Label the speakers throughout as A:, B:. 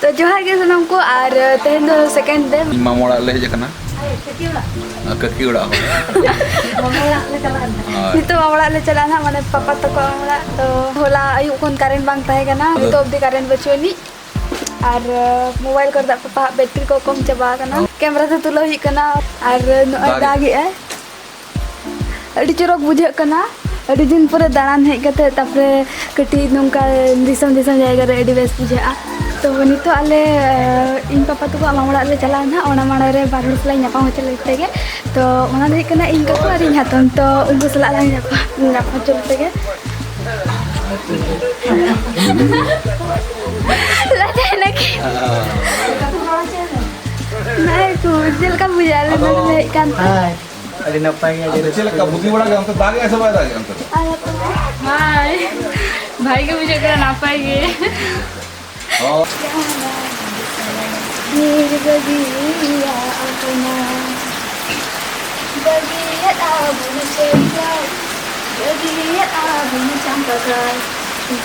A: तो जोहार के सनम को और तेहन दो सेकंड दे
B: मामा ओड़ा ले जकना ककी ओड़ा
A: नितो मामा ले चला ना माने पापा तक ओड़ा तो होला आयु कोन करेंट बांग ताहे कना नितो अबदि करेंट बचुनी और मोबाइल कर दा पापा बैटरी को कम चबा कना कैमरा से तुलो ही कना और नय दागी है अड़ी चोरक बुझे कना अड़ी दिन पर दाड़ान हेज कते तापरे कटी नोंका दिसम दिसम जायगा रे अड़ी बेस बुझे तो नितो आले इन पापा तो मामा ओड़ा ले चला ना ओना माड़ा रे बारहड़ सला ᱧᱟᱯᱟᱢ होते लेते गे तो ओना दे कना इन का और इन हातन तो उनको सला ला ᱧᱟᱯᱟम चलते गे लाते लगे नहीं को दिल का बुझा ले ले कान
C: अरे नपाई है
B: चल का बुद्धि बड़ा गया तो दागे ऐसा बात आ गया अंतर
A: भाई भाई के मुझे करना पाएंगे ये बगिया अपना बगिया आबुन चंपा बगिया आबुन चंपा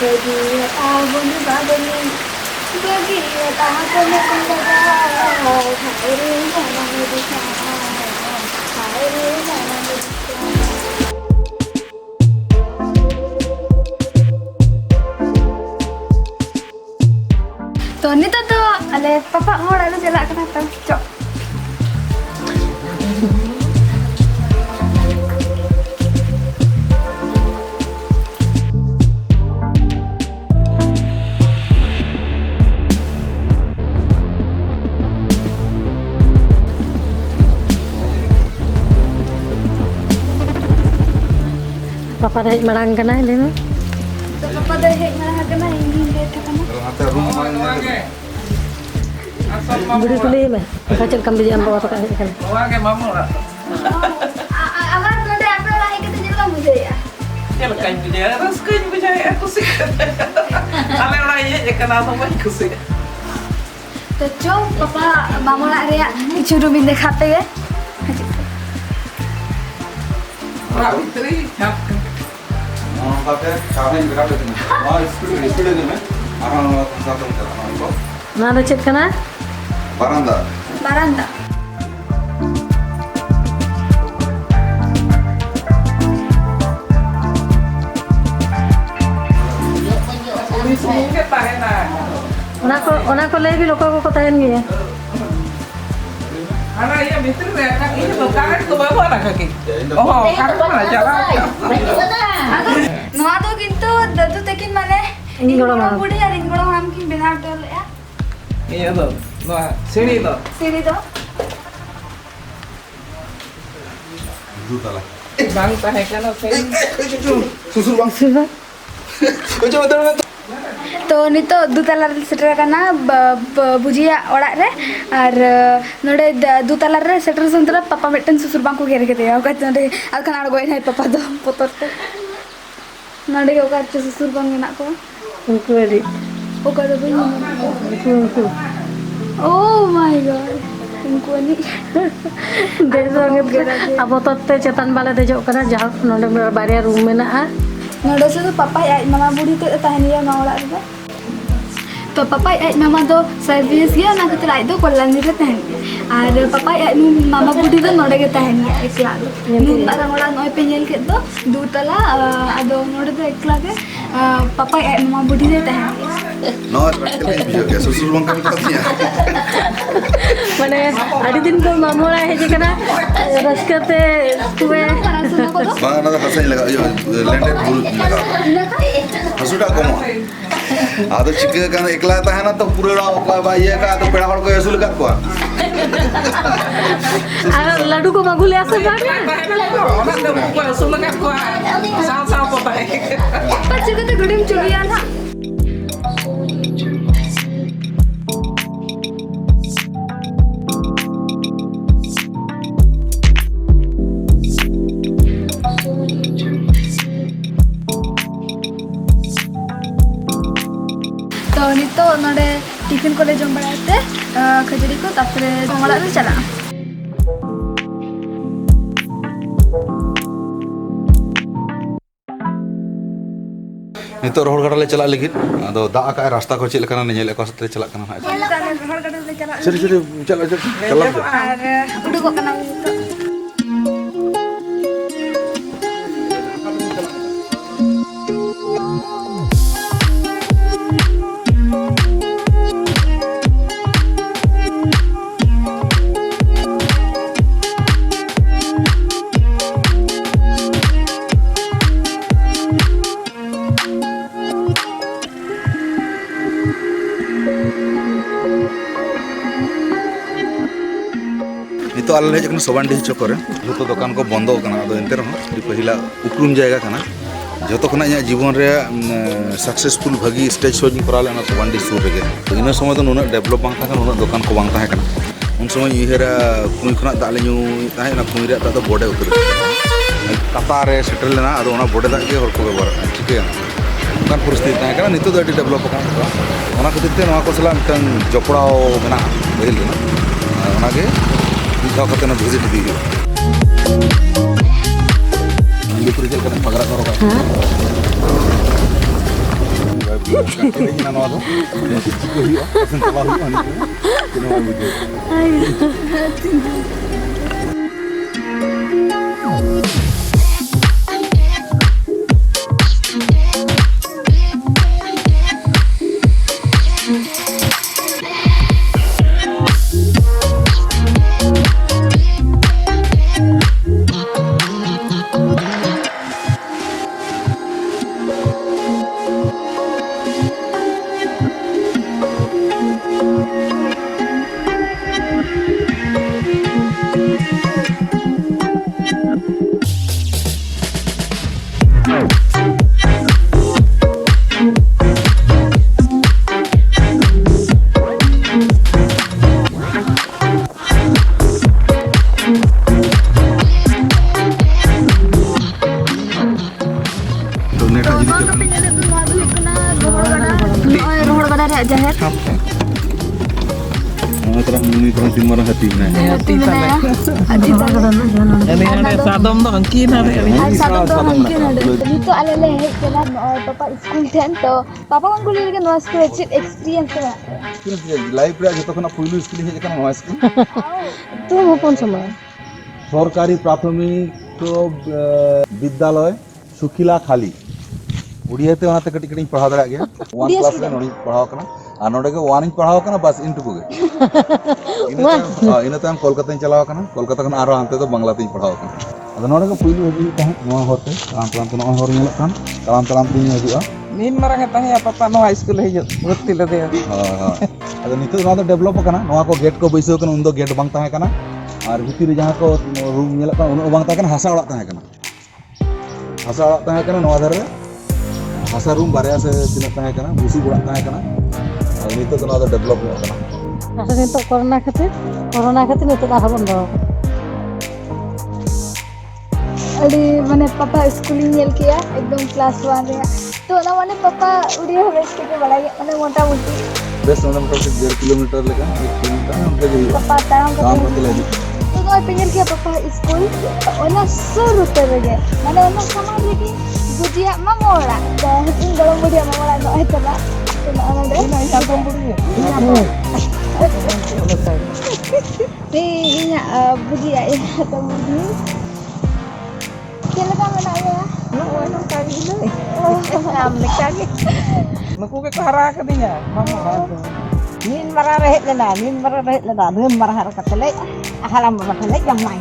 A: बगिया आबुन बाबनी बगिया आबुन कुंडा हायरे जाना दिखा हायरे जाना दिखा तो नितो तो अले पापा मोड़ आलू चला कना तो चो
D: पापा dah marang kana le no
A: तो पापा दे हे मरा कना इंगी दे कना
B: हाथ रूम में
D: budi tuli me kacil kam di ambo apa kan
C: के मामू रा
A: अगर नडे आपला लाही के जला मुझे या
C: चल कहीं भी जाए बस कहीं भी जाए खुशी अले ओड़ा ये एकना तो मैं खुशी
A: तो चो पापा मामूला रे किछु रूम दिखाते गे
C: रा इतनी छाप
B: हां पापा काफी बिगड़ देते हैं और स्पीड में आराम से करते हैं
D: na ada chat kana
B: बरामदा
A: बारांदा
C: पुलिस के ताहे ना
D: ona ko le bi loko ko tahen gi
C: ana ये मित्र रे का ये तो कारण तो बाबा ना के ओह कारण ना चला
A: नोआ तो किंतु ददु तकिन माने
D: इंगोड़ा माम
A: बुढ़ी यार इंगोड़ा माम की बिना टोल या
C: ये तो नो सीढ़ी तो
A: सीढ़ी तो
B: दूतला
C: बांग ताहे kana सही
B: सुसुर बंग कुछ बता
A: तो नितो दुतला सेटर कना बुजिया ओड़ा रे और नोडे दुतला रे सेटर संतरा पापा मिटन सुसुर बांग को घेर के दे ओका नोडे अलकन आड़गोय नै पापा दो पोतर ते नोडे ओका सुसुर बांग मेना को
D: unku edi
A: ओका दो बई
D: unku
A: ओह माय गॉड उनको नहीं
D: deso nget abo totte cetan bala dejok kana jauh nonde barya room mena
A: नोडे से तो पापा या मामा बुढ़ी तो तहनिया ना ओड़ा रे तो पापा या मामा तो सर्विस गया ना तो राइट दो कोल्लानी रे तहन और पापा या मामा बुढ़ी तो नोडे के तहनिया एकला नु तारा ओड़ा नय पे नेल के तो दूतला आदो नोडे तो एकला के पापा या मामा बुढ़ी दे तहन
B: नो प्रैक्टिकली भी हो गया सुसुर बंग का करती है
D: mane adi din ko mamora heje kana raskate tuwe
B: बांग ना हंसने लगा ये लैंडेड बुल लगा हंसुटा कम आदो चिके का एकला था है ना तो पूरे ओका बा ये का तो पेड़ा हड़ को यसुल का को
D: ladu ko magule asa ba
C: ona तो को सुन का को साल साल को ताहे
A: पर चिके तो गुडिम चुलिया ना तो नितो नोडे टिफिन को ले जम बड़ाते खजड़ी को तापरे मामला रे चला
B: Itu rohor gada le chalak lagi. Ado dak ka rasta ko cik lekana nyel ko sate chalak kana.
A: rohor gada le chalak
B: Ciri chalak chalak.
A: ar udukok kana gitu.
B: Itu alal hej kana Sobandi chokore joto dokan ko bondo kana ado enter ho di pahila uprum jayga kana joto khona nya जीवन रे successful भागी stage show नि कराले ना Sobandi sur rege to ina समय तो नुना develop बांग था नुना दोकान को बांग था kana उन समय इहेरा कुई खना दाले न्यू ताहे ना कुई रे ता बोडे उतर कता रे सेटल लेना ado ona बोडे दा के हर को व्यवहार ठीक है bukan परिस्थिति ताहे kana नितो दा डेवलप kana ona खातिर ते नवा को सला मिटन जपड़ाओ मेना बहिल ना ona ge जाओ करते ना विजिट दी ये पूरी जगह करने पगड़ा करो का ना नवा दो चिको ही पसंद चला हुआ नहीं
A: rohor gada re jaher
B: terang timur hati na
A: hati mana adi
C: Ini ada sadom tuh angkin ada.
A: ar sadom do mungkin ada itu alele hej kena papa school ten to papa kan kuli lagi no school experience kena
B: life रे जतो खना पुइलु school हे kana नवा school
D: तुम हपन समय
B: सरकारी प्राथमिक विद्यालय सुखिला खाली उड़िया ते ओनाते कटी कटी पढ़ा दरा गया 1 क्लास रे नोनी पढ़ाव कना आ नोडे के 1 इंच पढ़ाव कना बस इंटू गे इना ताम कोलकाता इन चलाव कना कोलकाता कना आरो हानते तो बांग्ला ते पढ़ाव कना अद नोडे के पुइलु हजी ताहे नवा होते ताम ताम नवा होर नेल कान ताम तीन हजुआ
C: Nin marang tahe apa no high school hejo. Betul lade.
B: हां अद नितो नवा तो डेवलप कना नवा को गेट को बैसो कना उन दो गेट बांग ताहे कना और भितिर जहां को रूम नेल कना उन बांग ताहे कना हसा ओड़ा ताहे कना हसा ओड़ा ताहे कना नवा धरे हसा रूम बारे से तिना ताहे कना बुसी ओड़ा ताहे कना और नितो तो नवा तो डेवलप हो कना
D: asal itu corona खातिर itu dah bondo
A: adi mane papa schooling nyel kiya ekdom class 1 re to na mane papa udiya bes ke bada ge mane mota moti
B: बस मतलब 1.5 किलोमीटर लेगा 1 किलोमीटर हम पे गई
A: papa tarang
B: काम
A: ka
B: करते लगी
A: to no penyel kiya papa school ona 100 rupiah re ge mane ona sama re ge bujiya mamola da in golong bujiya mamola no eta ba to na ana de
C: Ini sadom budi.
A: ni inya bujiya ya ta budi kela ka mana ya
C: No, ano kagi ini? Amnek kagi. Naku ke kahara kadinya. Mama ada.
E: Nin marah rehet lena, nim marah harus kelek, ahalam marah kelek yang main.